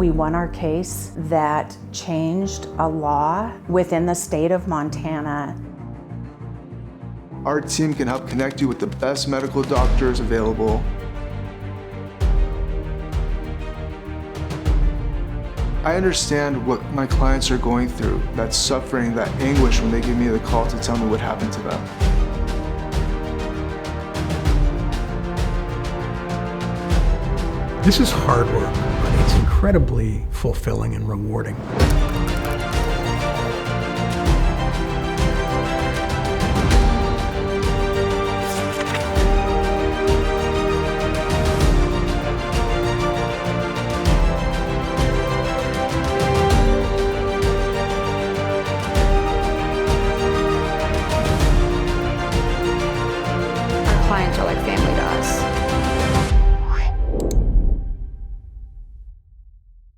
We won our case that changed a law within the state of Montana. Our team can help connect you with the best medical doctors available. I understand what my clients are going through, that suffering, that anguish when they give me the call to tell me what happened to them. This is hard work, but it's incredibly fulfilling and rewarding.